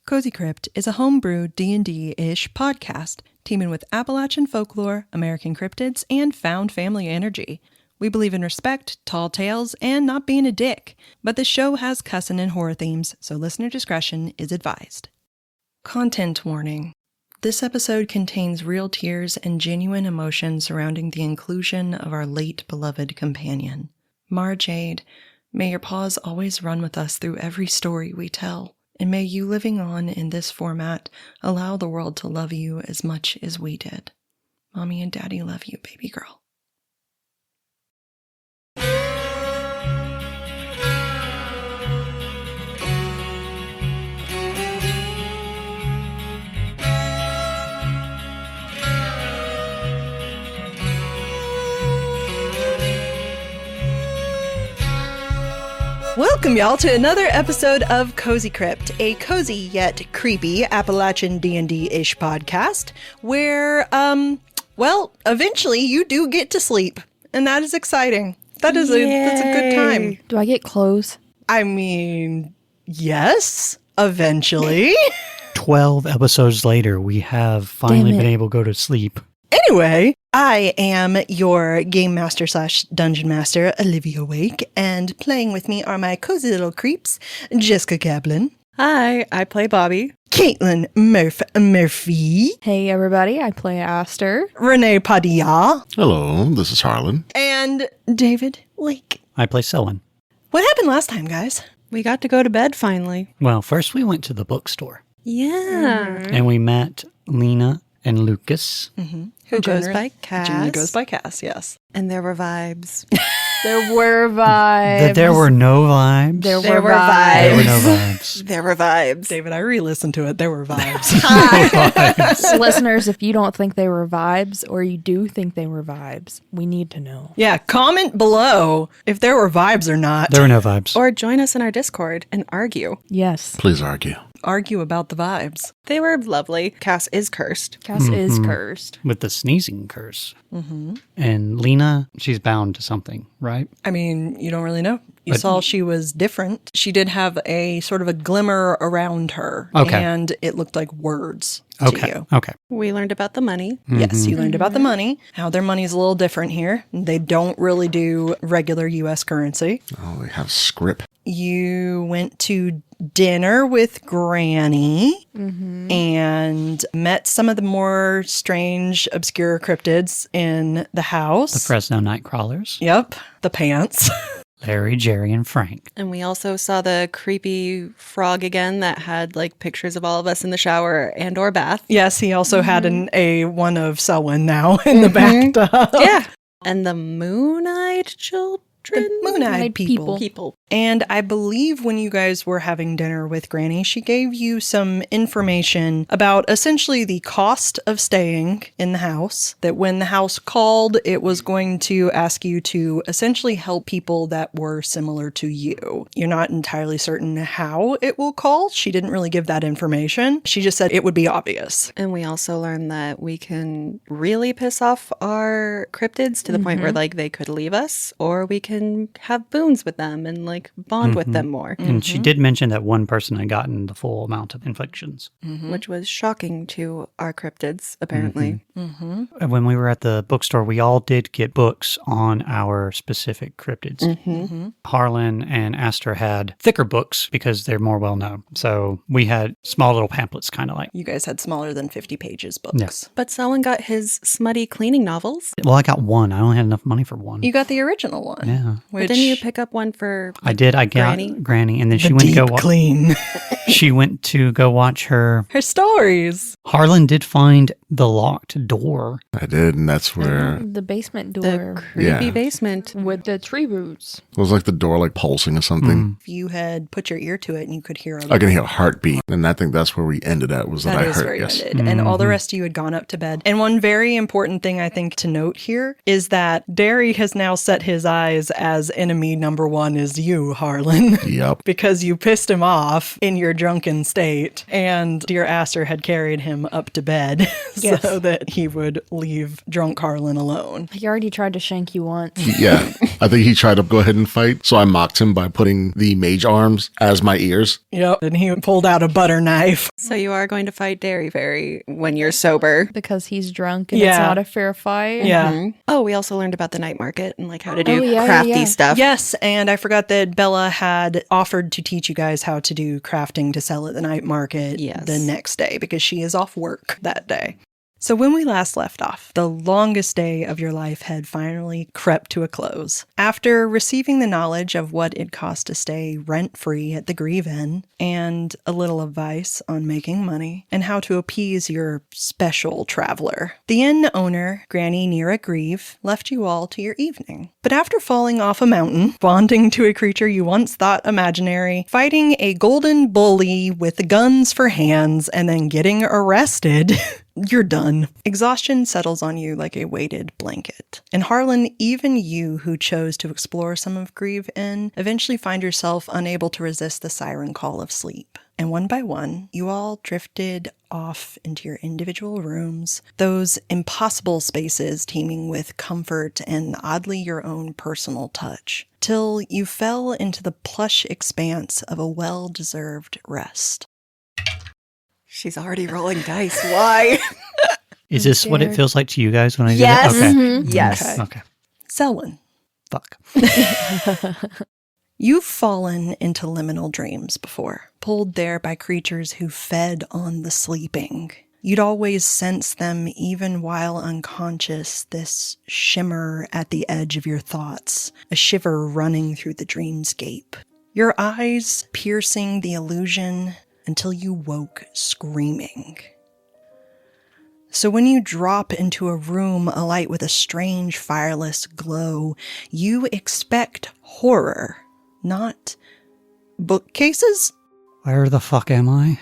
Cozy Crypt is a homebrew D&D-ish podcast, teaming with Appalachian folklore, American cryptids, and found family energy. We believe in respect, tall tales, and not being a dick, but the show has cussing and horror themes, so listener discretion is advised. Content warning. This episode contains real tears and genuine emotion surrounding the inclusion of our late beloved companion. Mara Jade, may your paws always run with us through every story we tell. And may you living on in this format allow the world to love you as much as we did. Mommy and Daddy love you, baby girl. Welcome, y'all, to another episode of Cozy Crypt, a cozy yet creepy Appalachian D&D-ish podcast where, eventually you do get to sleep, and that is exciting. That's a good time. Do I get clothes? I mean, yes, eventually. 12 episodes later, we have finally been able to go to sleep. Anyway, I am your game master / dungeon master, Olivia Wake, and playing with me are my cozy little creeps, Jessica Kaplan. Hi, I play Bobbi. Caitlyn Murphy. Hey everybody, I play Aster. René Padilla. Hello, this is Harlan. And David Wake. I play Selwyn. What happened last time, guys? We got to go to bed finally. Well, first we went to the bookstore. Yeah. And we met Lena and Lucas. Mm-hmm. Who goes by Cass. Generally goes by Cass, yes. And there were vibes. There were vibes. There were no vibes. There There were were vibes. There were no vibes. There were vibes. David, I re-listened to it. There were vibes. Listeners, if you don't think they were vibes or you do think they were vibes, we need to know. Yeah, comment below if there were vibes or not. There were no vibes. Or join us in our Discord and argue. Yes. Please argue. Argue about the vibes. They were lovely. Cass is cursed. Cass is cursed. With the sneezing curse. Mm-hmm. And Lena, she's bound to something, right? I mean, you don't really know. You saw she was different. She did have a sort of a glimmer around her. Okay. And it looked like words to you. Okay. We learned about the money. Yes, you learned about the money, how their money's a little different here. They don't really do regular U.S. currency. Oh, they have script. You went to dinner with Granny and met some of the more strange, obscure cryptids in the house. The Fresno Nightcrawlers. Yep, the pants. Larry, Jerry, and Frank. And we also saw the creepy frog again that had like pictures of all of us in the shower and or bath. Yes, he also had a one of Selwyn now in the bathtub. Yeah. And the moon-eyed children. The moon-eyed people. People. And I believe when you guys were having dinner with Granny, she gave you some information about essentially the cost of staying in the house. That when the house called, it was going to ask you to essentially help people that were similar to you. You're not entirely certain how it will call. She didn't really give that information. She just said it would be obvious. And we also learned that we can really piss off our cryptids to the point where like they could leave us, or we can have boons with them and like bond with them more. And she did mention that one person had gotten the full amount of inflictions. Which was shocking to our cryptids, apparently. And when we were at the bookstore, we all did get books on our specific cryptids. Harlan and Aster had thicker books because they're more well-known. So we had small little pamphlets, kind of like. You guys had smaller than 50 pages books. Yes. But Selwyn got his smutty cleaning novels. Well, I got one. I only had enough money for one. You got the original one. Yeah. But didn't you pick up one for I did. I got Granny, and then she went to go clean. She went to go watch her stories. Harlan did find the locked door. I did, and that's where The basement door the creepy basement. with the tree roots. it was like the door like pulsing or something. If you had put your ear to it and you could hear I can hear a heartbeat, and I think that's where we ended at. Was that That I is heard? where you Yes. ended. And all the rest of you had gone up to bed. And one very important thing I think to note here is that Derry has now set his eyes as enemy number one is you, Harlan. Yep. Because you pissed him off in your drunken state, and dear Aster had carried him up to bed Yes. so that he would leave drunk Harlan alone. He already tried to shank you once. Yeah. I think he tried to go ahead and fight. So I mocked him by putting the mage arms as my ears. Yep, and he pulled out a butter knife. So you are going to fight Dairy Fairy when you're sober. Because he's drunk and Yeah. it's not a fair fight. Yeah. Mhm. Oh, we also learned about the night market and like how to do Oh, yeah, crafty yeah. stuff. Yes, and I forgot that Bella had offered to teach you guys how to do crafting to sell at the night market Yes. the next day because she is off work that day. So when we last left off, the longest day of your life had finally crept to a close. After receiving the knowledge of what it cost to stay rent-free at the Grieve Inn, and a little advice on making money, and how to appease your special traveler, the inn owner, Granny Nera Grieve, left you all to your evening. But after falling off a mountain, bonding to a creature you once thought imaginary, fighting a golden bully with guns for hands, and then getting arrested... You're done. Exhaustion settles on you like a weighted blanket. And Harlan, even you who chose to explore some of Grieve Inn, eventually find yourself unable to resist the siren call of sleep. And one by one, you all drifted off into your individual rooms, those impossible spaces teeming with comfort and oddly your own personal touch, till you fell into the plush expanse of a well-deserved rest. She's already rolling dice. Why? Is this what it feels like to you guys when I do Yes. that? Okay. Mhm. Yes. Okay. Selwyn. Fuck. You've fallen into liminal dreams before, pulled there by creatures who fed on the sleeping. You'd always sense them even while unconscious, this shimmer at the edge of your thoughts, a shiver running through the dreamscape. Your eyes piercing the illusion until you woke screaming. So when you drop into a room alight with a strange fireless glow, you expect horror, not bookcases? Where the fuck am I?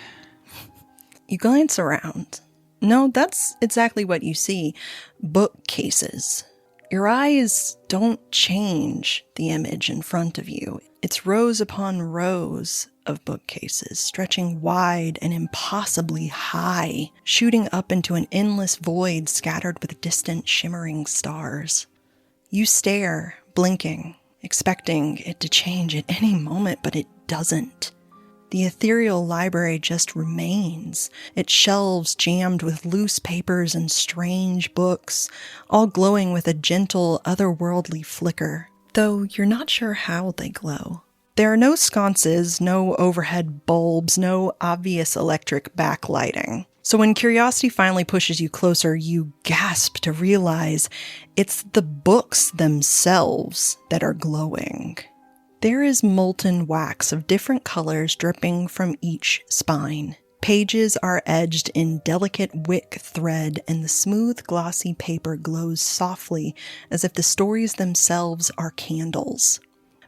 You glance around. No, that's exactly what you see. Bookcases. Your eyes don't change the image in front of you. It's rows upon rows of bookcases, stretching wide and impossibly high, shooting up into an endless void scattered with distant shimmering stars. You stare, blinking, expecting it to change at any moment, but it doesn't. The ethereal library just remains, its shelves jammed with loose papers and strange books, all glowing with a gentle, otherworldly flicker, though you're not sure how they glow. There are no sconces, no overhead bulbs, no obvious electric backlighting. So when curiosity finally pushes you closer, you gasp to realize it's the books themselves that are glowing. There is molten wax of different colors dripping from each spine. Pages are edged in delicate wick thread, and the smooth, glossy paper glows softly as if the stories themselves are candles.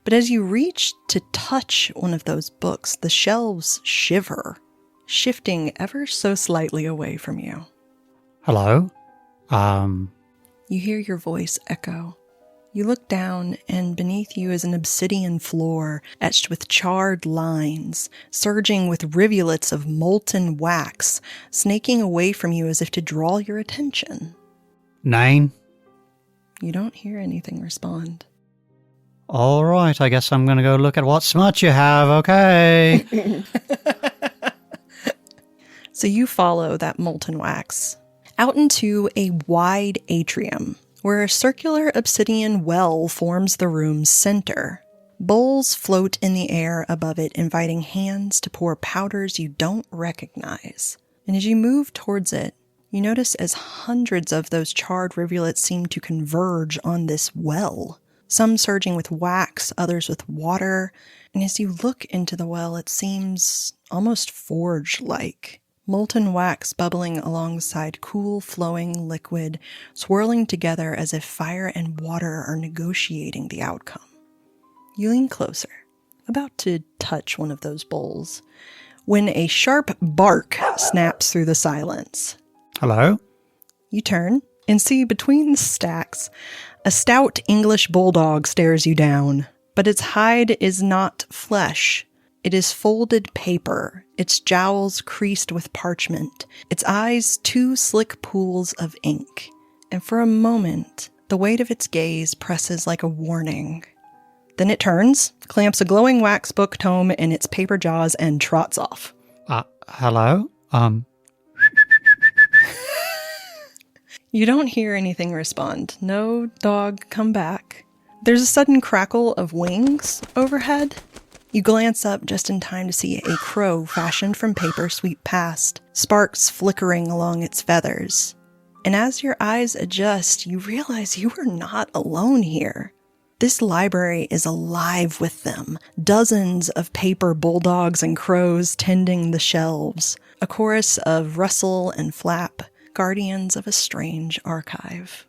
But as you reach to touch one of those books, the shelves shiver, shifting ever so slightly away from you. Hello? You hear your voice echo. You look down, and beneath you is an obsidian floor etched with charred lines, surging with rivulets of molten wax, snaking away from you as if to draw your attention. Name? You don't hear anything respond. All right, I guess I'm going to go look at what smut you have, okay? So you follow that molten wax out into a wide atrium, where a circular obsidian well forms the room's center. Bowls float in the air above it, inviting hands to pour powders you don't recognize. And as you move towards it, you notice as hundreds of those charred rivulets seem to converge on this well, some surging with wax, others with water, and as you look into the well, it seems almost forge-like. Molten wax bubbling alongside cool, flowing liquid, swirling together as if fire and water are negotiating the outcome. You lean closer, about to touch one of those bowls, when a sharp bark snaps through the silence. Hello? You turn and see between the stacks, a stout English bulldog stares you down, but its hide is not flesh. It is folded paper, its jowls creased with parchment, its eyes 2 slick pools of ink. And for a moment, the weight of its gaze presses like a warning. Then it turns, clamps a glowing wax book tome in its paper jaws, and trots off. Hello? You don't hear anything respond. No dog come back. There's a sudden crackle of wings overhead. You glance up just in time to see a crow fashioned from paper sweep past, sparks flickering along its feathers. And as your eyes adjust, you realize you are not alone here. This library is alive with them. Dozens of paper bulldogs and crows tending the shelves. A chorus of rustle and flap, guardians of a strange archive.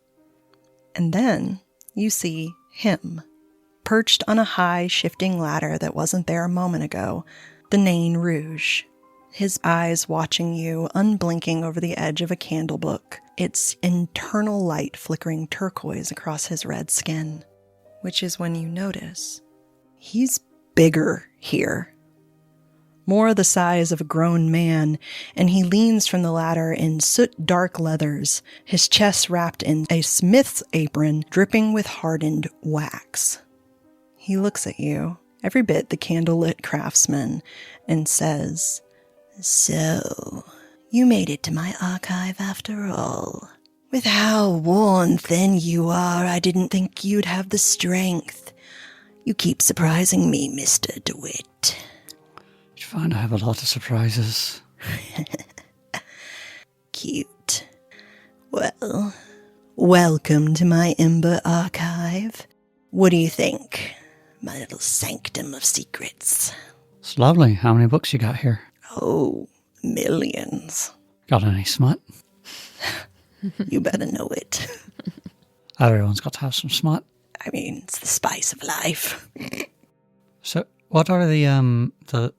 And then you see him, perched on a high, shifting ladder that wasn't there a moment ago, the Nain Rouge. His eyes watching you, unblinking over the edge of a candle book, its internal light flickering turquoise across his red skin. Which is when you notice he's bigger here. More the size of a grown man, and he leans from the ladder in soot-dark leathers, his chest wrapped in a smith's apron dripping with hardened wax. He looks at you, every bit the candlelit craftsman, and says, "So, you made it to my archive after all. With how worn thin you are, I didn't think you'd have the strength. You keep surprising me, Mr. DeWhit." You find I have a lot of surprises. Cute. Well, welcome to my Ember archive. What do you think? My little sanctum of secrets. It's lovely. How many books you got here? Oh, millions. Got any smut? You better know it. Everyone's got to have some smut. I mean, it's the spice of life. So, what are the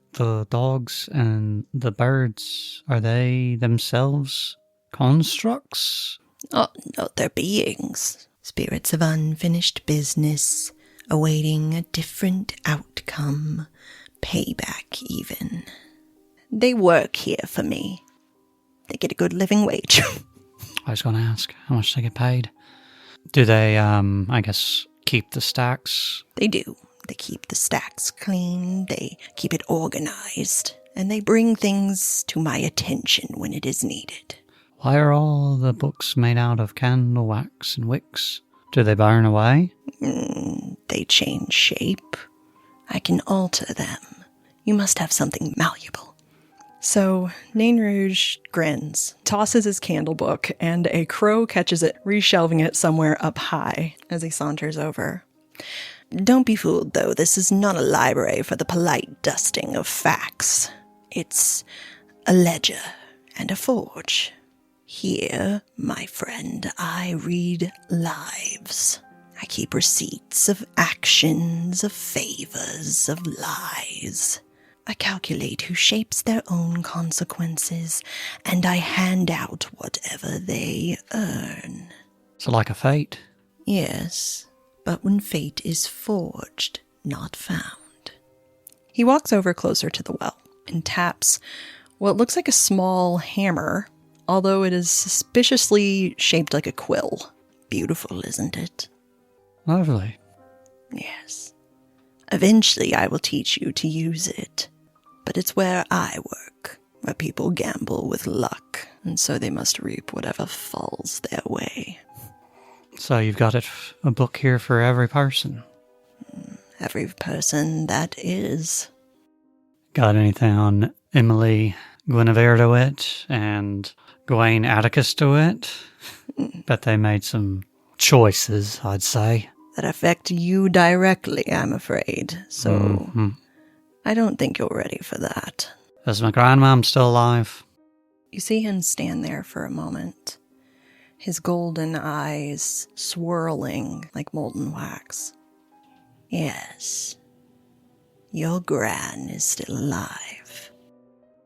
dogs and the birds? Are they themselves constructs? Oh, no, they're beings. Spirits of unfinished business, awaiting a different outcome. Payback, even. They work here for me. They get a good living wage. I was going to ask how much they get paid. Do they, I guess, keep the stacks? They do. They keep the stacks clean, they keep it organized, and they bring things to my attention when it is needed. Why are all the books made out of candle wax and wicks? Do they burn away? They change shape. I can alter them. You must have something malleable. So, Nain Rouge grins, tosses his candle book, and a crow catches it, reshelving it somewhere up high as he saunters over. Don't be fooled, though. This is not a library for the polite dusting of facts. It's a ledger and a forge. Here, my friend, I read lives. I keep receipts of actions, of favors, of lies. I calculate who shapes their own consequences, and I hand out whatever they earn. So like a fate? Yes, but when fate is forged, not found. He walks over closer to the well and taps what looks like a small hammer, although it is suspiciously shaped like a quill. Beautiful, isn't it? Lovely. Yes. Eventually I will teach you to use it. But it's where I work, where people gamble with luck, and so they must reap whatever falls their way. So you've got a book here for every person? Every person that is. Got anything on Emily Guinevere DeWhit and Gawain Atticus DeWhit? Bet they made some choices, I'd say. That affect you directly, I'm afraid. So I don't think you're ready for that. Is my grandmom still alive? You see him stand there for a moment, his golden eyes swirling like molten wax. Yes, your gran is still alive.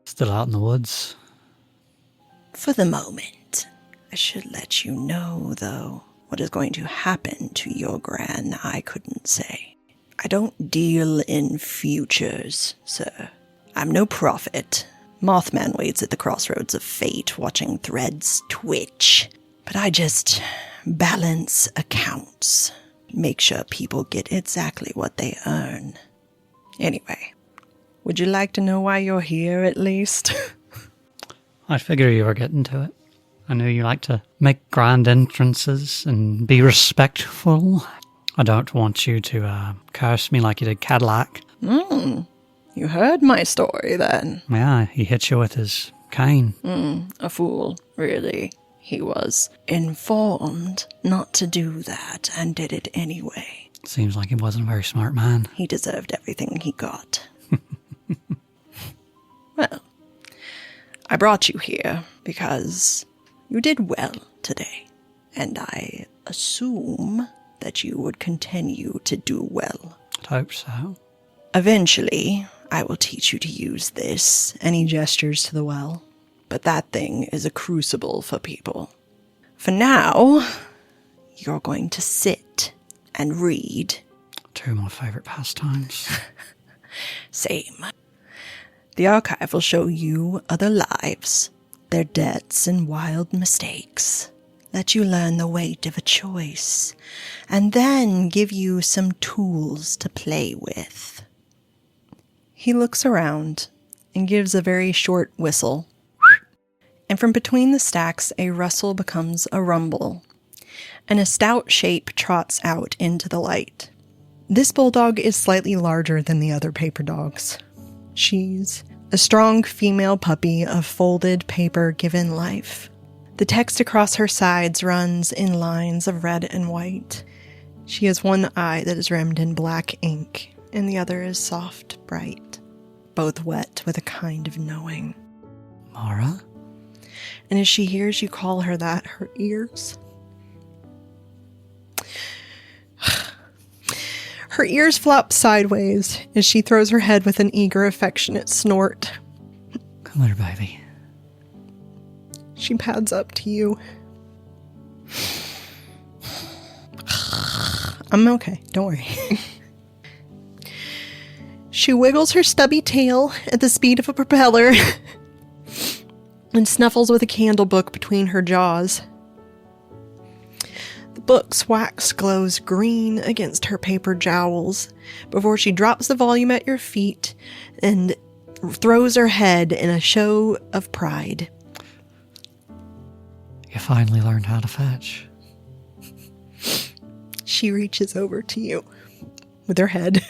Still out in the woods? For the moment. I should let you know, though, what is going to happen to your gran I couldn't say. I don't deal in futures, sir. I'm no prophet. Mothman waits at the crossroads of fate, watching threads twitch. But I just balance accounts. Make sure people get exactly what they earn. Anyway, would you like to know why you're here, at least? I figure you were getting to it. I knew you like to make grand entrances and be respectful. I don't want you to curse me like you did Cadillac. You heard my story, then. Yeah, he hit you with his cane. A fool, really. He was informed not to do that and did it anyway. Seems like he wasn't a very smart man. He deserved everything he got. Well, I brought you here because you did well today, and I assume that you would continue to do well. I'd hope so. Eventually, I will teach you to use this, and he gestures to the well. But that thing is a crucible for people. For now, you're going to sit and read. Two of my favorite pastimes. Same. The archive will show you other lives, their debts and wild mistakes. Let you learn the weight of a choice, and then give you some tools to play with. He looks around and gives a very short whistle. And from between the stacks, a rustle becomes a rumble, and a stout shape trots out into the light. This bulldog is slightly larger than the other paper dogs. She's a strong female puppy of folded paper given life. The text across her sides runs in lines of red and white. She has one eye that is rimmed in black ink, and the other is soft, bright, both wet with a kind of knowing. Mara? And as she hears you call her that, her ears... Her ears flop sideways as she throws her head with an eager, affectionate snort. Come here, baby. She pads up to you. I'm okay, don't worry. She wiggles her stubby tail at the speed of a propeller and snuffles with a candle book between her jaws. The book's wax glows green against her paper jowls before she drops the volume at your feet and throws her head in a show of pride. You finally learned how to fetch. She reaches over to you with her head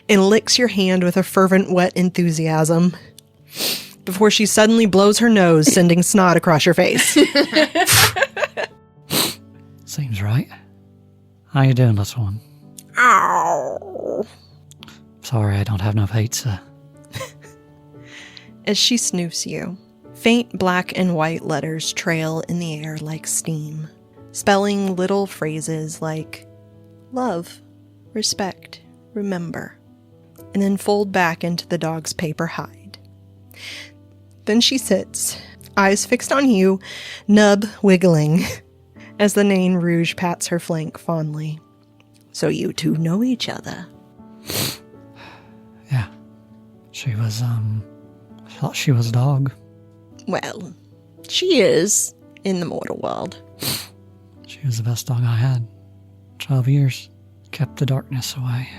and licks your hand with a fervent, wet enthusiasm before she suddenly blows her nose, sending snot across your face. Seems right. How you doing, little one? Ow. Sorry, I don't have no pizza. As she snoofs you, faint black and white letters trail in the air like steam, spelling little phrases like love, respect, remember, and then fold back into the dog's paper hide. Then she sits, eyes fixed on you, nub wiggling, as the Nain Rouge pats her flank fondly. So you two know each other. Yeah. She was, I thought she was a dog. Well, she is in the mortal world. She was the best dog I had. 12 years. Kept the darkness away.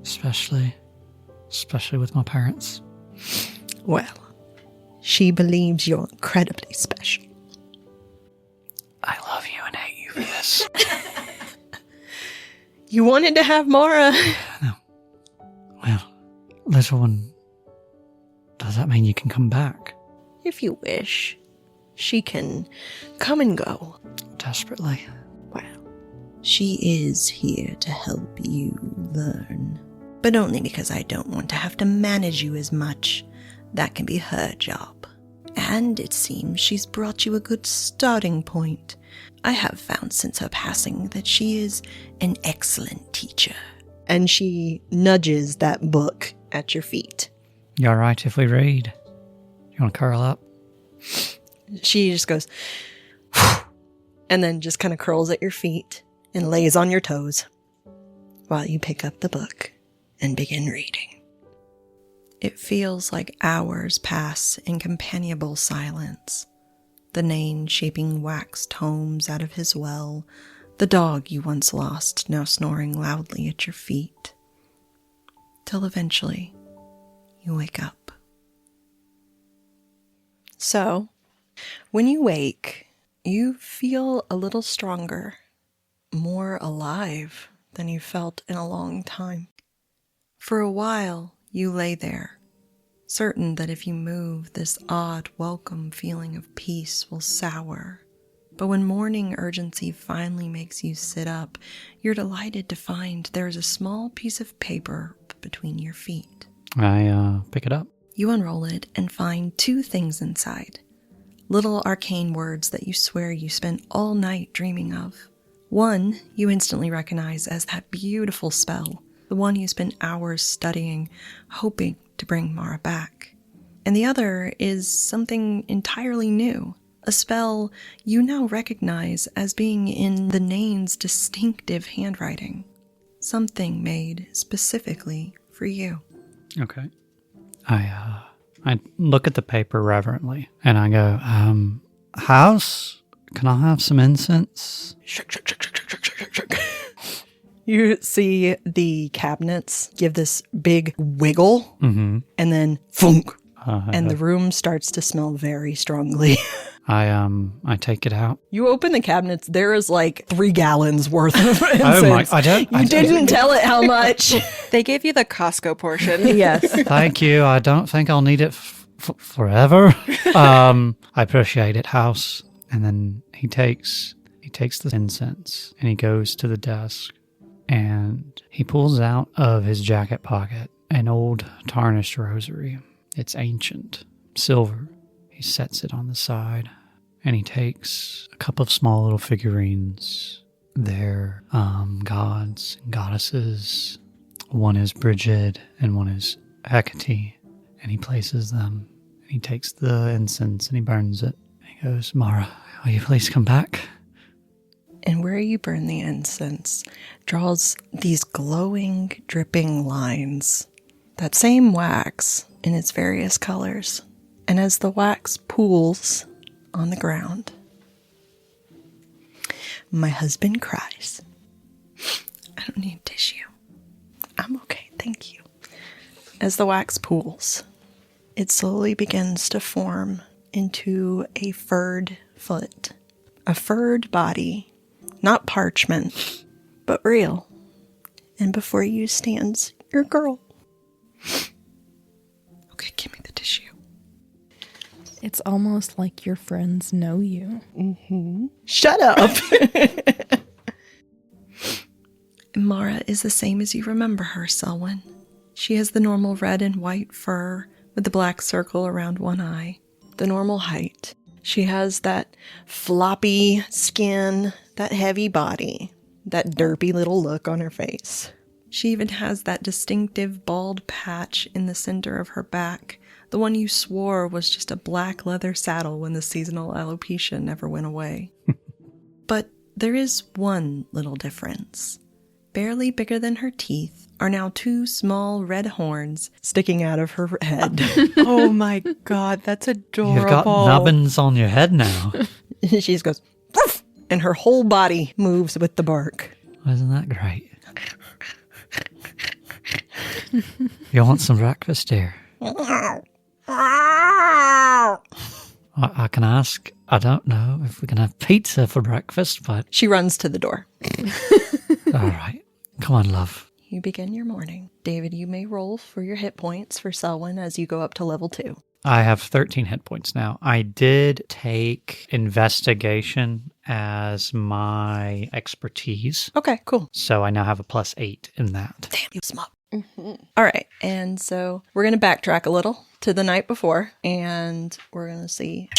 Especially with my parents. Well, she believes you're incredibly special. I love you and hate you for this. You wanted to have Mara. No. Well, little one, does that mean you can come back? If you wish, she can come and go. Desperately. Well, she is here to help you learn. But only because I don't want to have to manage you as much. That can be her job. And it seems she's brought you a good starting point. I have found since her passing that she is an excellent teacher. And she nudges that book at your feet. You alright if we read? You want to curl up? She just goes, and then just kind of curls at your feet and lays on your toes. while you pick up the book and begin reading. It feels like hours pass in companionable silence. The Nain shaping wax tomes out of his well, the dog you once lost now snoring loudly at your feet. Till eventually, you wake up. So, when you wake, you feel a little stronger, more alive than you felt in a long time. For a while, you lay there, certain that if you move, this odd, welcome feeling of peace will sour. But when morning urgency finally makes you sit up, you're delighted to find there is a small piece of paper between your feet. I pick it up. You unroll it and find two things inside. Little arcane words that you swear you spent all night dreaming of. One you instantly recognize as that beautiful spell, the one you spent hours studying, hoping to bring Mara back. And the other is something entirely new, a spell you now recognize as being in the Nain's distinctive handwriting, something made specifically for you. Okay. I look at the paper reverently and I go, house, can I have some incense? You see the cabinets give this big wiggle, and then thunk, and the room starts to smell very strongly. I take it out. You open the cabinets, there is like 3 gallons worth of incense. Oh my, You didn't tell it how much. They gave you the Costco portion. Yes. Thank you. I don't think I'll need it forever. I appreciate it, house. And then he takes the incense and he goes to the desk and he pulls out of his jacket pocket an old tarnished rosary. It's ancient, silver. He sets it on the side and he takes a couple of small little figurines. They're gods and goddesses. One is Bridget and one is Hecate. And he places them. And he takes the incense and he burns it. And he goes, Mara, will you please come back? And where you burn the incense draws these glowing, dripping lines. That same wax in its various colors. And as the wax pools on the ground, my husband cries. I don't need tissue. I'm okay, thank you. As the wax pools, it slowly begins to form into a furred foot. A furred body, not parchment, but real. And before you stands your girl. Okay, give me the tissue. It's almost like your friends know you. Shut up! Mara is the same as you remember her, Selwyn. She has the normal red and white fur with the black circle around one eye, the normal height. She has that floppy skin, that heavy body, that derpy little look on her face. She even has that distinctive bald patch in the center of her back, the one you swore was just a black leather saddle when the seasonal alopecia never went away. But there is one little difference. Barely bigger than her teeth are now 2 small red horns sticking out of her head. Oh my god, that's adorable. You've got nubbins on your head now. She just goes, woof, and her whole body moves with the bark. Isn't that great? You want some breakfast, dear? I can ask. I don't know if we can have pizza for breakfast, but... She runs to the door. All right. Come on, love. You begin your morning. David, you may roll for your hit points for Selwyn as you go up to level 2. I have 13 hit points now. I did take investigation as my expertise. Okay, cool. So I now have a +8 in that. Damn, you smart. All right, and so we're going to backtrack a little to the night before, and we're going to see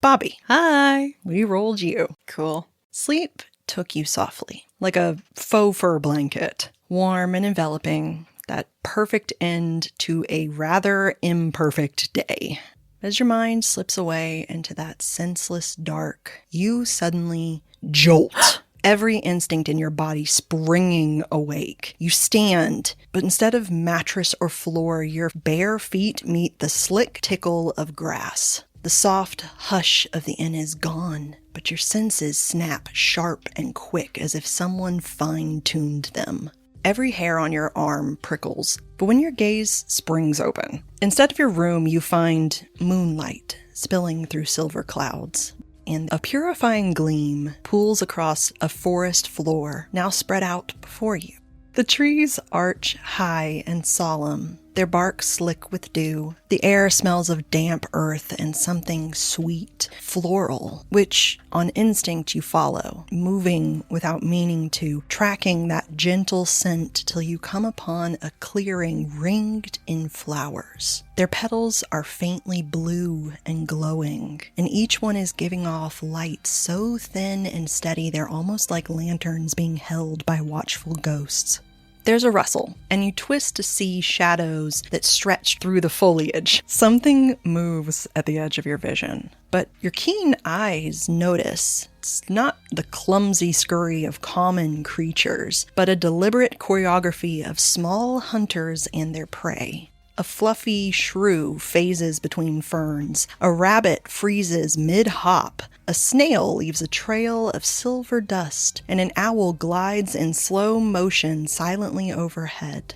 Bobbi. Hi. We rolled you. Cool. Sleep took you softly, like a faux fur blanket, warm and enveloping, that perfect end to a rather imperfect day. As your mind slips away into that senseless dark, you suddenly jolt every instinct in your body springing awake. You stand, but instead of mattress or floor, your bare feet meet the slick tickle of grass. The soft hush of the inn is gone, but your senses snap sharp and quick as if someone fine-tuned them. Every hair on your arm prickles, but when your gaze springs open, instead of your room, you find moonlight spilling through silver clouds, and a purifying gleam pools across a forest floor now spread out before you. The trees arch high and solemn, their bark slick with dew. The air smells of damp earth and something sweet, floral, which on instinct you follow, moving without meaning to, tracking that gentle scent till you come upon a clearing ringed in flowers. Their petals are faintly blue and glowing, and each one is giving off light so thin and steady they're almost like lanterns being held by watchful ghosts. There's a rustle, and you twist to see shadows that stretch through the foliage. Something moves at the edge of your vision, but your keen eyes notice it's not the clumsy scurry of common creatures, but a deliberate choreography of small hunters and their prey. A fluffy shrew phases between ferns. A rabbit freezes mid-hop. A snail leaves a trail of silver dust, and an owl glides in slow motion silently overhead.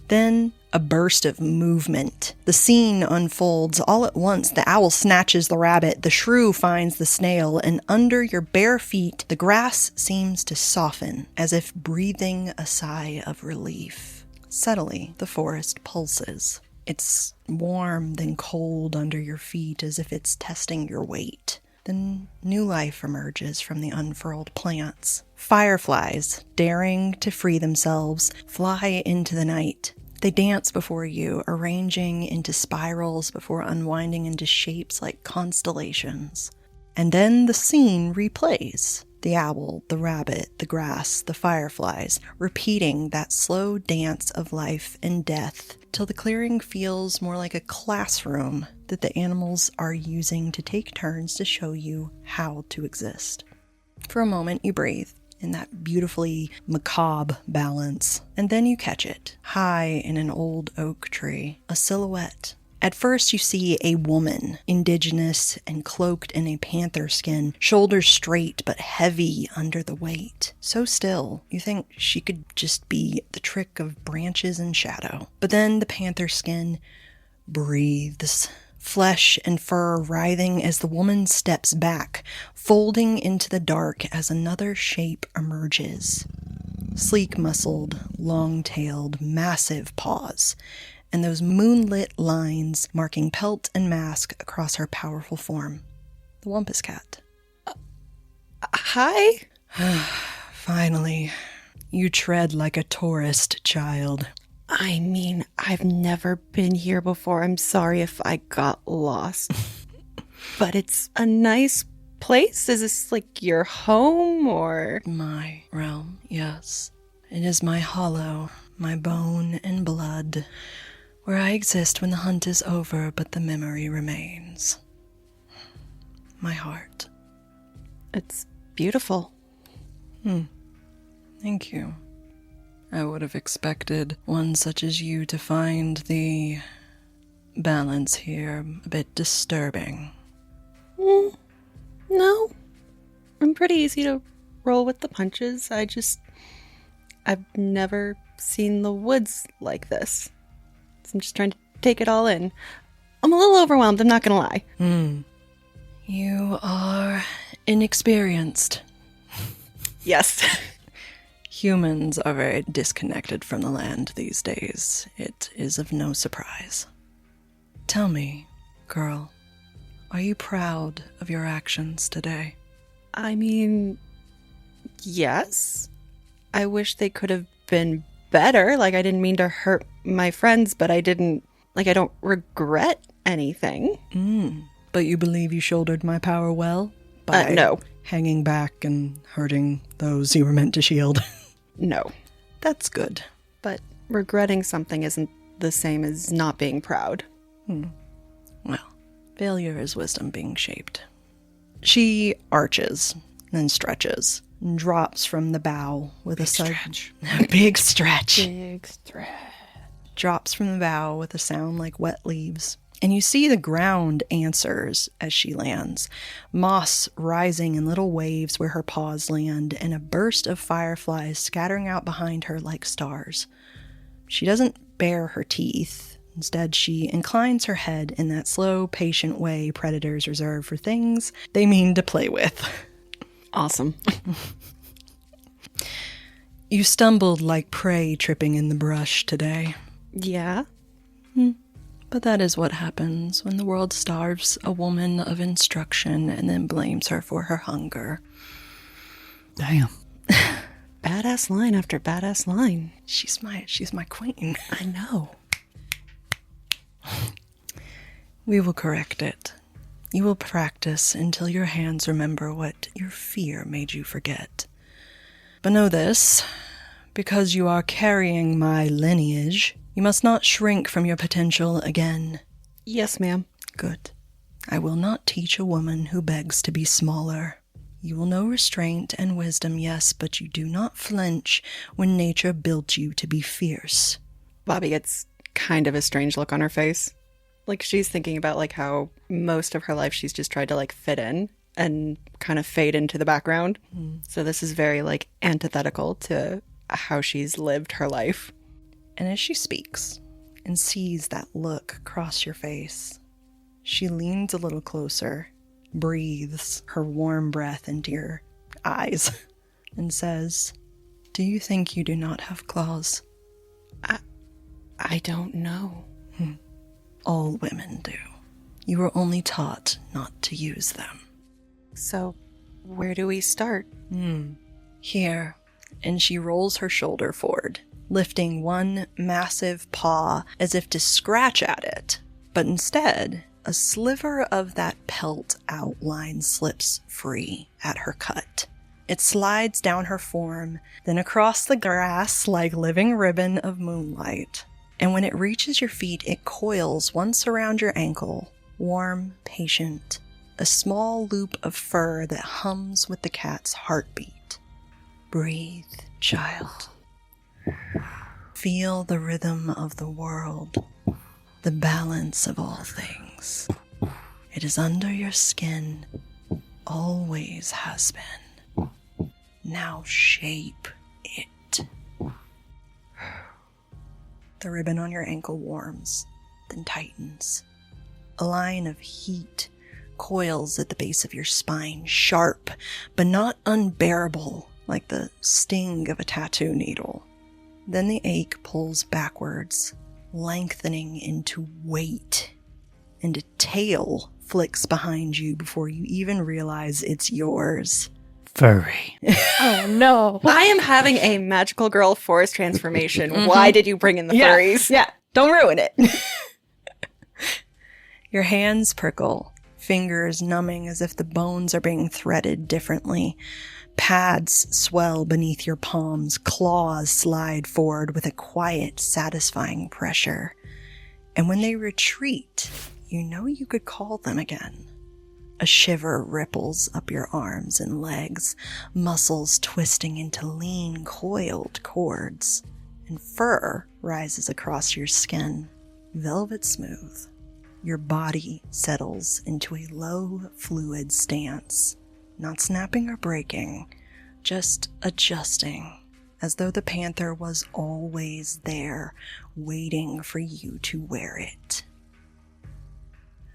Then, a burst of movement. The scene unfolds all at once. The owl snatches the rabbit, the shrew finds the snail, and under your bare feet, the grass seems to soften, as if breathing a sigh of relief. Subtly, the forest pulses. It's warm, then cold under your feet, as if it's testing your weight. Then new life emerges from the unfurled plants. Fireflies, daring to free themselves, fly into the night. They dance before you, arranging into spirals before unwinding into shapes like constellations. And then the scene replays. The owl, the rabbit, the grass, the fireflies, repeating that slow dance of life and death till the clearing feels more like a classroom that the animals are using to take turns to show you how to exist. For a moment, you breathe in that beautifully macabre balance, and then you catch it, high in an old oak tree, a silhouette. At first you see a woman, indigenous and cloaked in a panther skin, shoulders straight but heavy under the weight. So still, you think she could just be the trick of branches and shadow. But then the panther skin breathes, flesh and fur writhing as the woman steps back, folding into the dark as another shape emerges. Sleek-muscled, long-tailed, massive paws, and those moonlit lines marking pelt and mask across her powerful form. The Wumpus Cat. Hi? Finally, you tread like a tourist, child. I mean, I've never been here before. I'm sorry if I got lost. But it's a nice place. Is this like your home or? My realm, yes. It is my hollow, my bone and blood, where I exist when the hunt is over, but the memory remains. My heart. It's beautiful. Thank you. I would have expected one such as you to find the balance here a bit disturbing. No. I'm pretty easy to roll with the punches. I've never seen the woods like this. I'm just trying to take it all in. I'm a little overwhelmed, I'm not gonna lie. You are inexperienced. Yes. Humans are very disconnected from the land these days. It is of no surprise. Tell me, girl, are you proud of your actions today? I mean, yes. I wish they could have been better. Like, I didn't mean to hurt my friends, but I don't regret anything. But you believe you shouldered my power well? By no. hanging back and hurting those you were meant to shield? No. That's good. But regretting something isn't the same as not being proud. Well, failure is wisdom being shaped. She arches, then stretches and drops from the bow with a Stretch. big stretch. Big stretch. Drops from the bow with a sound like wet leaves. And you see the ground answers as she lands. Moss rising in little waves where her paws land, and a burst of fireflies scattering out behind her like stars. She doesn't bare her teeth. Instead, she inclines her head in that slow, patient way predators reserve for things they mean to play with. Awesome. You stumbled like prey tripping in the brush today. Yeah? But that is what happens when the world starves a woman of instruction and then blames her for her hunger. Damn. Badass line after badass line. She's my queen. I know. We will correct it. You will practice until your hands remember what your fear made you forget. But know this, because you are carrying my lineage, you must not shrink from your potential again. Yes, ma'am. Good. I will not teach a woman who begs to be smaller. You will know restraint and wisdom, yes, but you do not flinch when nature built you to be fierce. Bobbi gets kind of a strange look on her face. Like she's thinking about like how most of her life she's just tried to like fit in and kind of fade into the background. So this is very like antithetical to how she's lived her life. And as she speaks and sees that look cross your face, she leans a little closer, breathes her warm breath into your eyes, and says, "Do you think you do not have claws?" I don't know. All women do. You were only taught not to use them. So where do we start? Here. And she rolls her shoulder forward, lifting one massive paw as if to scratch at it. But instead, a sliver of that pelt outline slips free at her cut. It slides down her form, then across the grass like living ribbon of moonlight. And when it reaches your feet, it coils once around your ankle, warm, patient, a small loop of fur that hums with the cat's heartbeat. Breathe, child. Feel the rhythm of the world, the balance of all things. It is under your skin, always has been. Now shape it. The ribbon on your ankle warms, then tightens. A line of heat coils at the base of your spine, sharp, but not unbearable, like the sting of a tattoo needle. Then the ache pulls backwards, lengthening into weight, and a tail flicks behind you before you even realize it's yours. Furry. Oh, no. I am having a magical girl forest transformation. Why did you bring in the furries? Yeah, don't ruin it. Your hands prickle, fingers numbing as if the bones are being threaded differently. Pads swell beneath your palms, claws slide forward with a quiet, satisfying pressure. And when they retreat, you know you could call them again. A shiver ripples up your arms and legs, muscles twisting into lean, coiled cords, and fur rises across your skin, velvet smooth. Your body settles into a low, fluid stance, not snapping or breaking, just adjusting, as though the panther was always there, waiting for you to wear it.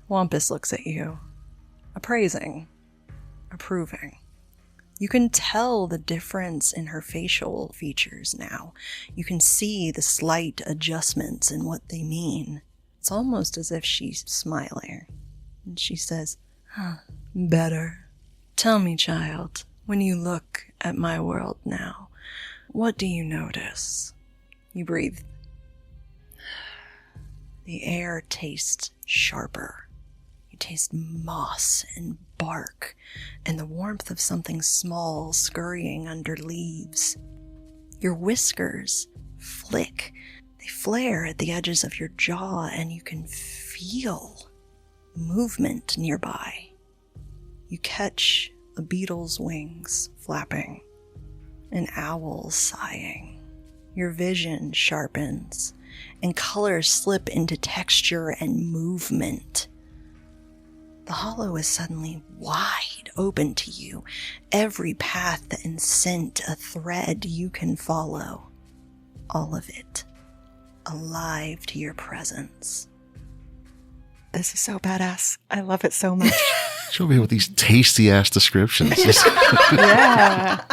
Wampus looks at you, appraising, approving. You can tell the difference in her facial features now. You can see the slight adjustments in what they mean. It's almost as if she's smiling. And she says, better. Tell me, child, when you look at my world now, what do you notice? You breathe. The air tastes sharper. You taste moss and bark and the warmth of something small scurrying under leaves. Your whiskers flick. They flare at the edges of your jaw, and you can feel movement nearby. You catch a beetle's wings flapping, an owl sighing. Your vision sharpens, and colors slip into texture and movement. The hollow is suddenly wide open to you, every path and scent a thread you can follow. All of it alive to your presence. This is so badass. I love it so much. She'll be with these tasty ass descriptions. Yeah.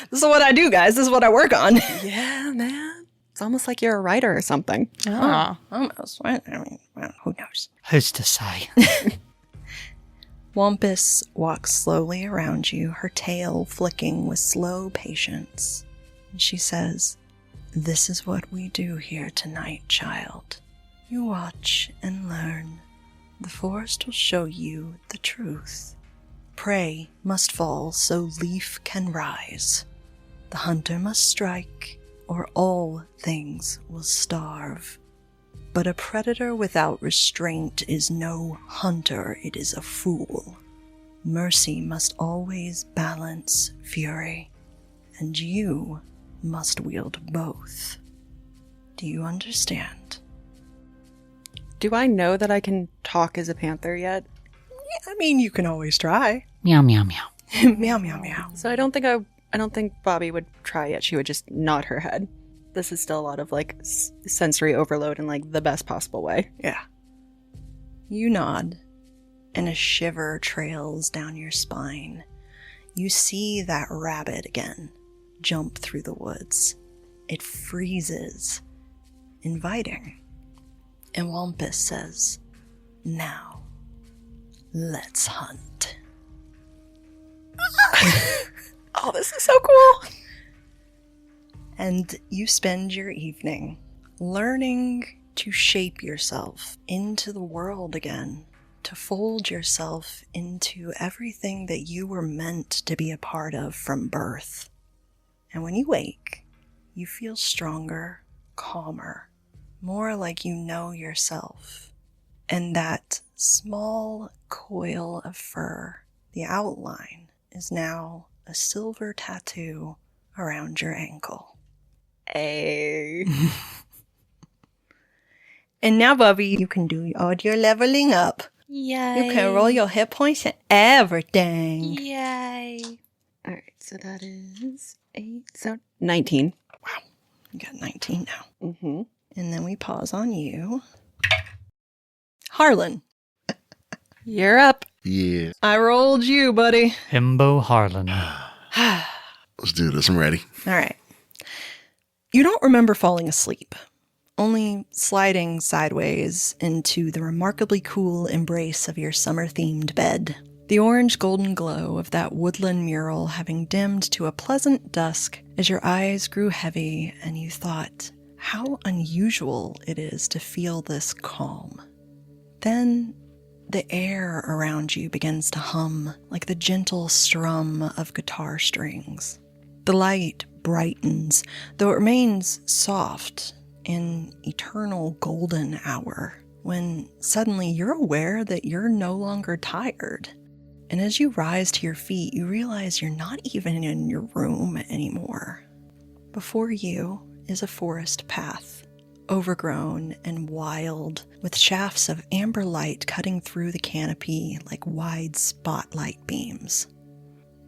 This is what I do, guys. This is what I work on. Yeah, man. It's almost like you're a writer or something. Ah. Almost. I mean, well, who knows? Who's to say? Wampus walks slowly around you, her tail flicking with slow patience. And she says, "This is what we do here tonight, child. You watch and learn. The forest will show you the truth. Prey must fall so leaf can rise. The hunter must strike, or all things will starve. But a predator without restraint is no hunter, it is a fool. Mercy must always balance fury, and you must wield both. Do you understand?" Do I know that I can talk as a panther yet? Yeah, I mean, you can always try. Meow, meow, meow. Meow, meow, meow. So I don't think Bobbi would try yet. She would just nod her head. This is still a lot of like sensory overload in like the best possible way. Yeah. You nod, and a shiver trails down your spine. You see that rabbit again jump through the woods. It freezes, inviting. And Wampus says, "Now, let's hunt." Oh, this is so cool. And you spend your evening learning to shape yourself into the world again, to fold yourself into everything that you were meant to be a part of from birth. And when you wake, you feel stronger, calmer, more like you know yourself. And that small coil of fur, the outline, is now a silver tattoo around your ankle. Hey. And now, Bobbi, you can do all your leveling up. Yay. You can roll your hit points and everything. Yay. All right, so that is 8. So 19. Wow. You got 19 now. Mm-hmm. And then we pause on you. Harlan. You're up. Yeah. I rolled you, buddy. Himbo Harlan. Let's do this. I'm ready. All right. You don't remember falling asleep, only sliding sideways into the remarkably cool embrace of your summer-themed bed. The orange-golden glow of that woodland mural having dimmed to a pleasant dusk as your eyes grew heavy and you thought how unusual it is to feel this calm. Then the air around you begins to hum like the gentle strum of guitar strings. The light brightens, though it remains soft, in eternal golden hour, when suddenly you're aware that you're no longer tired. And as you rise to your feet, you realize you're not even in your room anymore. Before you is a forest path, overgrown and wild, with shafts of amber light cutting through the canopy like wide spotlight beams.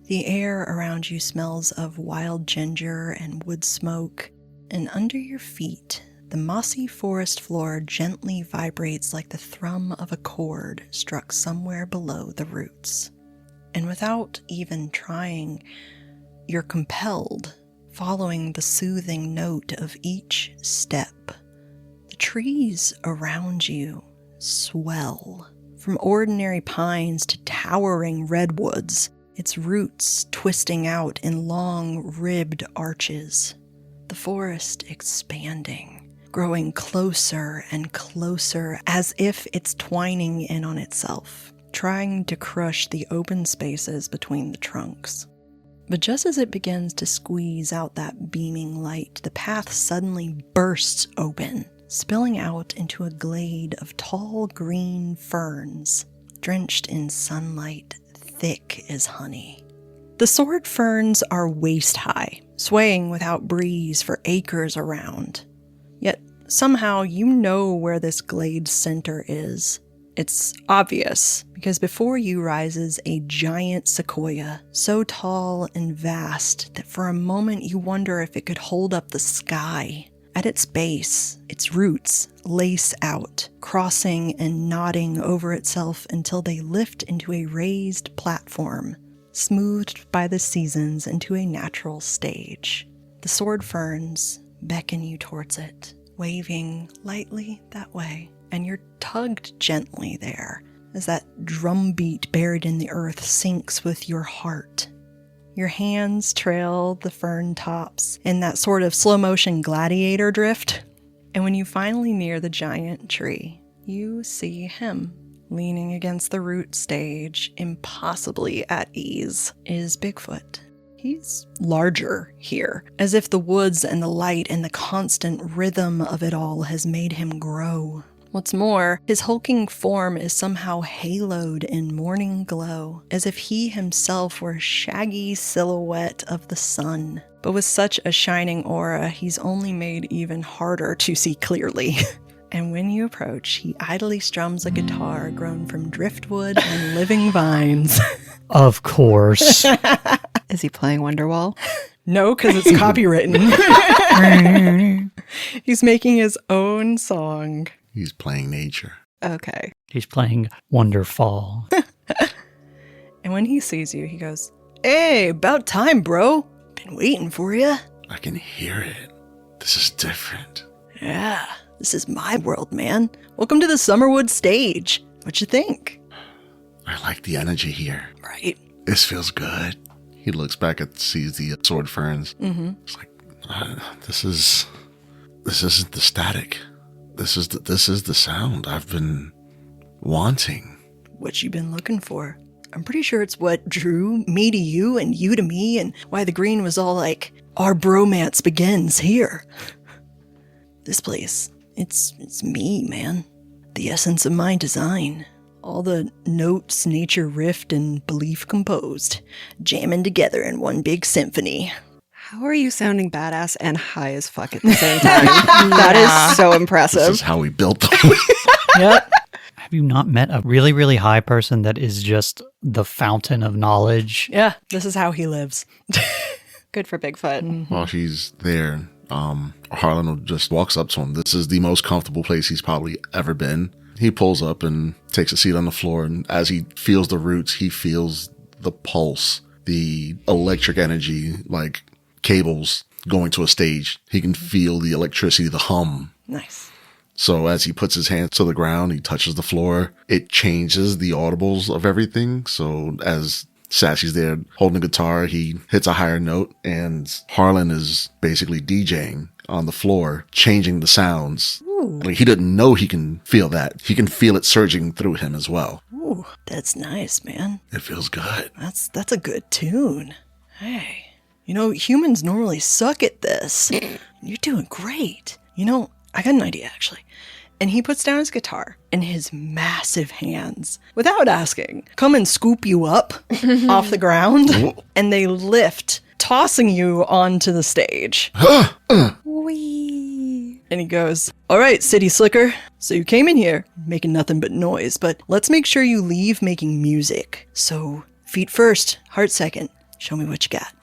The air around you smells of wild ginger and wood smoke, and under your feet, the mossy forest floor gently vibrates like the thrum of a chord struck somewhere below the roots. And without even trying, you're compelled, following the soothing note of each step. The trees around you swell, from ordinary pines to towering redwoods, its roots twisting out in long, ribbed arches. The forest expanding, growing closer and closer as if it's twining in on itself, trying to crush the open spaces between the trunks. But just as it begins to squeeze out that beaming light, the path suddenly bursts open, spilling out into a glade of tall green ferns, drenched in sunlight, thick as honey. The sword ferns are waist high, swaying without breeze for acres around. Yet somehow you know where this glade's center is. It's obvious, because before you rises a giant sequoia, so tall and vast that for a moment you wonder if it could hold up the sky. At its base, its roots lace out, crossing and nodding over itself until they lift into a raised platform, smoothed by the seasons into a natural stage. The sword ferns beckon you towards it, waving lightly that way, and you're tugged gently there as that drumbeat buried in the earth sinks with your heart. Your hands trail the fern tops in that sort of slow-motion gladiator drift, and when you finally near the giant tree, you see him. Leaning against the root stage, impossibly at ease, is Bigfoot. He's larger here, as if the woods and the light and the constant rhythm of it all has made him grow. What's more, his hulking form is somehow haloed in morning glow, as if he himself were a shaggy silhouette of the sun. But with such a shining aura, he's only made even harder to see clearly. And when you approach, he idly strums a guitar grown from driftwood and living vines. Of course. Is he playing Wonderwall? No, because it's copywritten. He's making his own song. He's playing nature. Okay. He's playing Wonderfall. And when he sees you, he goes, "Hey, about time, bro. Been waiting for you." I can hear it. This is different. "Yeah, this is my world, man. Welcome to the Summerwood stage. What you think?" I like the energy here. "Right." This feels good. He looks back at, sees the sword ferns. Mm-hmm. It's like, this isn't the static. This is the sound I've been wanting. "What you been looking for? I'm pretty sure it's what drew me to you and you to me, and why the green was all like, our bromance begins here. This place, it's me, man. The essence of my design. All the notes nature riffed and belief composed, jamming together in one big symphony." How are you sounding badass and high as fuck at the same time? That is so impressive. This is how we built them. Yep. Have you not met a really, really high person that is just the fountain of knowledge? Yeah, this is how he lives. Good for Bigfoot. While she's there, Harlan just walks up to him. This is the most comfortable place he's probably ever been. He pulls up and takes a seat on the floor, and as he feels the roots, he feels the pulse, the electric energy, like cables going to a stage. He can feel the electricity, the hum. Nice. So as he puts his hands to the ground, he touches the floor. It changes the audibles of everything. So as Sassy's there holding the guitar, he hits a higher note, and Harlan is basically DJing on the floor, changing the sounds. Ooh. Like, he didn't know he can feel that. He can feel it surging through him as well. Ooh, that's nice, man. It feels good. That's a good tune. Hey, humans normally suck at this. You're doing great. I got an idea, actually. And he puts down his guitar, and his massive hands, without asking, come and scoop you up off the ground, and they lift, tossing you onto the stage. Wee. And he goes, "All right, city slicker. So you came in here making nothing but noise, but let's make sure you leave making music. So feet first, heart second. Show me what you got."